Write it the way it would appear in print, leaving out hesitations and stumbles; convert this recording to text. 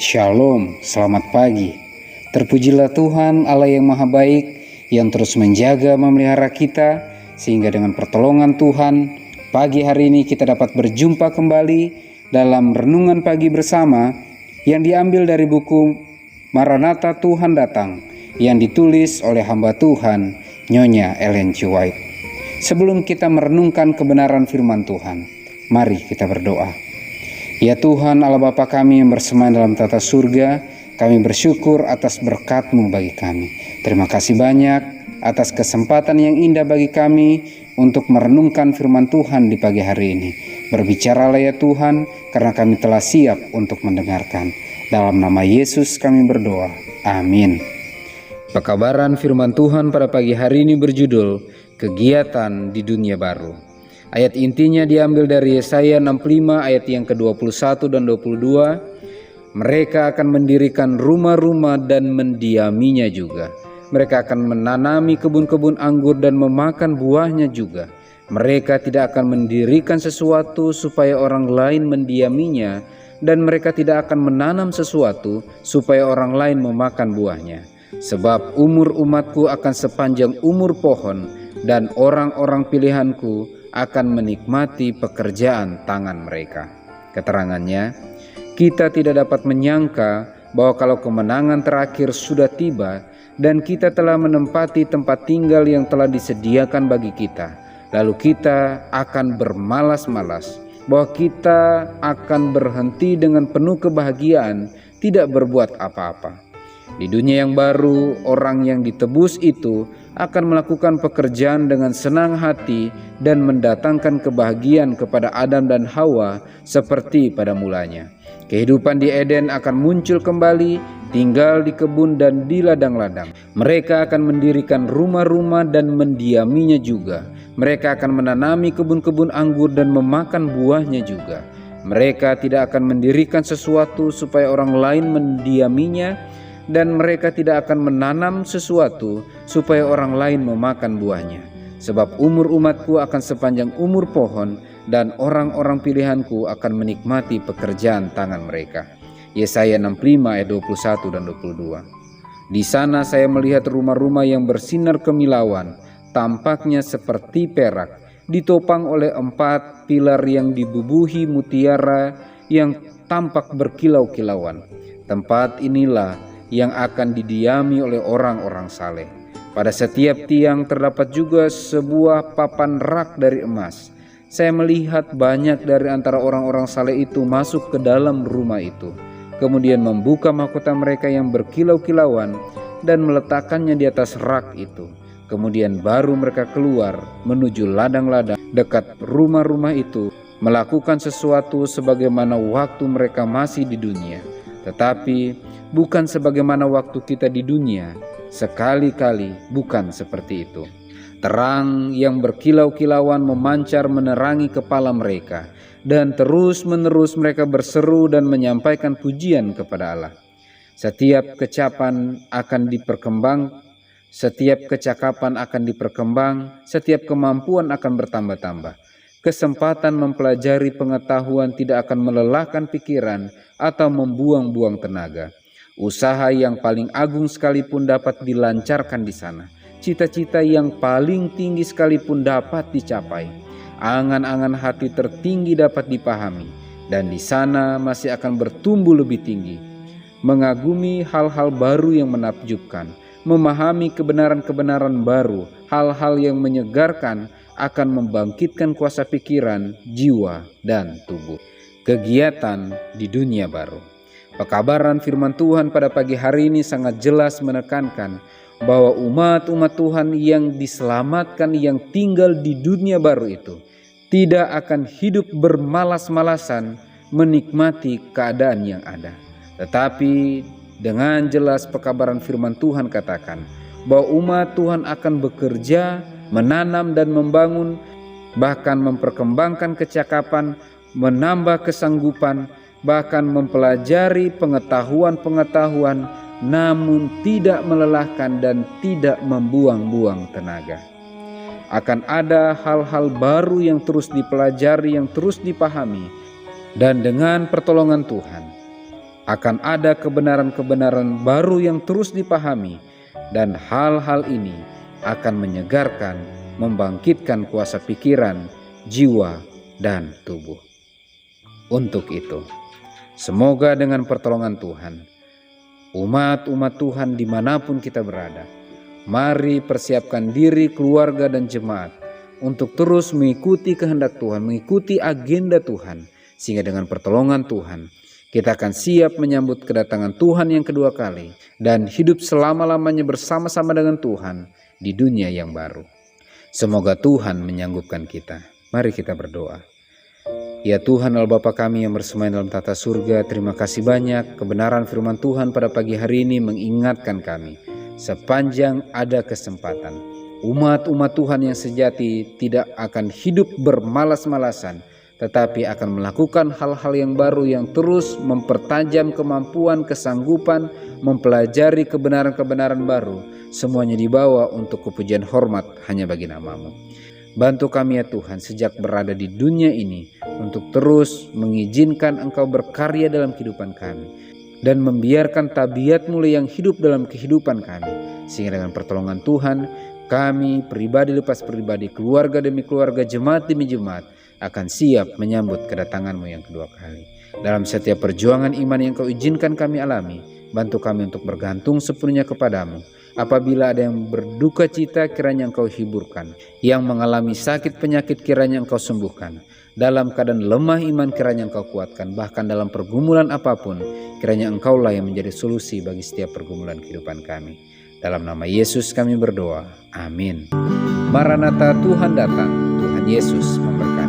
Shalom, selamat pagi. Terpujilah Tuhan Allah yang Maha Baik yang terus menjaga memelihara kita, sehingga dengan pertolongan Tuhan pagi hari ini kita dapat berjumpa kembali dalam renungan pagi bersama yang diambil dari buku Maranatha Tuhan Datang yang ditulis oleh hamba Tuhan Nyonya Ellen G. White. Sebelum kita merenungkan kebenaran firman Tuhan, mari kita berdoa. Ya Tuhan Allah Bapa kami yang bersemayam dalam tata surga, kami bersyukur atas berkat-Mu bagi kami. Terima kasih banyak atas kesempatan yang indah bagi kami untuk merenungkan firman Tuhan di pagi hari ini. Berbicaralah ya Tuhan, karena kami telah siap untuk mendengarkan. Dalam nama Yesus kami berdoa. Amin. Pekabaran firman Tuhan pada pagi hari ini berjudul Kegiatan di Dunia Baru. Ayat intinya diambil dari Yesaya 65 ayat yang ke-21 dan 22. Mereka akan mendirikan rumah-rumah dan mendiaminya juga. Mereka akan menanami kebun-kebun anggur dan memakan buahnya juga. Mereka tidak akan mendirikan sesuatu supaya orang lain mendiaminya, dan mereka tidak akan menanam sesuatu supaya orang lain memakan buahnya. Sebab umur umatku akan sepanjang umur pohon, dan orang-orang pilihanku akan menikmati pekerjaan tangan mereka. Keterangannya, kita tidak dapat menyangka bahwa kalau kemenangan terakhir sudah tiba dan kita telah menempati tempat tinggal yang telah disediakan bagi kita, lalu kita akan bermalas-malas, bahwa kita akan berhenti dengan penuh kebahagiaan tidak berbuat apa-apa. Di dunia yang baru, orang yang ditebus itu akan melakukan pekerjaan dengan senang hati dan mendatangkan kebahagiaan kepada Adam dan Hawa seperti pada mulanya. Kehidupan di Eden akan muncul kembali, tinggal di kebun dan di ladang-ladang. Mereka akan mendirikan rumah-rumah dan mendiaminya juga. Mereka akan menanami kebun-kebun anggur dan memakan buahnya juga. Mereka tidak akan mendirikan sesuatu supaya orang lain mendiaminya, dan mereka tidak akan menanam sesuatu supaya orang lain memakan buahnya. Sebab umur umatku akan sepanjang umur pohon, dan orang-orang pilihanku akan menikmati pekerjaan tangan mereka. Yesaya 65 ayat 21 dan 22. Di sana saya melihat rumah-rumah yang bersinar kemilauan, tampaknya seperti perak, ditopang oleh 4 pilar yang dibubuhi mutiara yang tampak berkilau-kilauan. Tempat inilah yang akan didiami oleh orang-orang saleh. Pada setiap tiang terdapat juga sebuah papan rak dari emas. Saya melihat banyak dari antara orang-orang saleh itu masuk ke dalam rumah itu, kemudian membuka mahkota mereka yang berkilau-kilauan dan meletakkannya di atas rak itu. Kemudian baru mereka keluar menuju ladang-ladang dekat rumah-rumah itu, melakukan sesuatu sebagaimana waktu mereka masih di dunia. Tetapi bukan sebagaimana waktu kita di dunia, sekali-kali bukan seperti itu. Terang yang berkilau-kilauan memancar menerangi kepala mereka, dan terus-menerus mereka berseru dan menyampaikan pujian kepada Allah. Setiap kecakapan akan diperkembang, setiap kemampuan akan bertambah-tambah. Kesempatan mempelajari pengetahuan tidak akan melelahkan pikiran atau membuang-buang tenaga. Usaha yang paling agung sekalipun dapat dilancarkan di sana. Cita-cita yang paling tinggi sekalipun dapat dicapai. Angan-angan hati tertinggi dapat dipahami, dan di sana masih akan bertumbuh lebih tinggi. Mengagumi hal-hal baru yang menakjubkan, memahami kebenaran-kebenaran baru, hal-hal yang menyegarkan akan membangkitkan kuasa pikiran, jiwa, dan tubuh. Kegiatan di dunia baru. Pekabaran firman Tuhan pada pagi hari ini sangat jelas menekankan bahwa umat-umat Tuhan yang diselamatkan, yang tinggal di dunia baru itu, tidak akan hidup bermalas-malasan menikmati keadaan yang ada. Tetapi dengan jelas pekabaran firman Tuhan katakan bahwa umat Tuhan akan bekerja, menanam dan membangun, bahkan memperkembangkan kecakapan, menambah kesanggupan, bahkan mempelajari pengetahuan-pengetahuan, namun tidak melelahkan dan tidak membuang-buang tenaga. Akan ada hal-hal baru yang terus dipelajari, yang terus dipahami, dan dengan pertolongan Tuhan, akan ada kebenaran-kebenaran baru yang terus dipahami, dan hal-hal ini akan menyegarkan, membangkitkan kuasa pikiran, jiwa, dan tubuh. Untuk itu, semoga dengan pertolongan Tuhan, umat-umat Tuhan dimanapun kita berada, mari persiapkan diri, keluarga, dan jemaat untuk terus mengikuti kehendak Tuhan, mengikuti agenda Tuhan, sehingga dengan pertolongan Tuhan kita akan siap menyambut kedatangan Tuhan yang kedua kali dan hidup selama-lamanya bersama-sama dengan Tuhan di dunia yang baru. Semoga Tuhan menyanggupkan kita. Mari kita berdoa. Ya Tuhan Allah Bapa kami yang bersemayam dalam tata surga, terima kasih banyak kebenaran firman Tuhan pada pagi hari ini mengingatkan kami. Sepanjang ada kesempatan, umat-umat Tuhan yang sejati tidak akan hidup bermalas-malasan, tetapi akan melakukan hal-hal yang baru yang terus mempertajam kemampuan, kesanggupan, mempelajari kebenaran-kebenaran baru. Semuanya dibawa untuk kepujian hormat hanya bagi nama-Mu. Bantu kami ya Tuhan sejak berada di dunia ini untuk terus mengizinkan Engkau berkarya dalam kehidupan kami dan membiarkan tabiat-Mu yang hidup dalam kehidupan kami, sehingga dengan pertolongan Tuhan kami pribadi lepas pribadi, keluarga demi keluarga, jemaat demi jemaat akan siap menyambut kedatangan-Mu yang kedua kali. Dalam setiap perjuangan iman yang Kau izinkan kami alami, bantu kami untuk bergantung sepenuhnya kepadamu. Apabila ada yang berduka cita, kiranya Engkau hiburkan. Yang mengalami sakit penyakit, kiranya Engkau sembuhkan. Dalam keadaan lemah iman, kiranya Engkau kuatkan. Bahkan dalam pergumulan apapun, kiranya Engkaulah yang menjadi solusi bagi setiap pergumulan kehidupan kami. Dalam nama Yesus kami berdoa. Amin. Maranatha, Tuhan datang. Tuhan Yesus memberkati.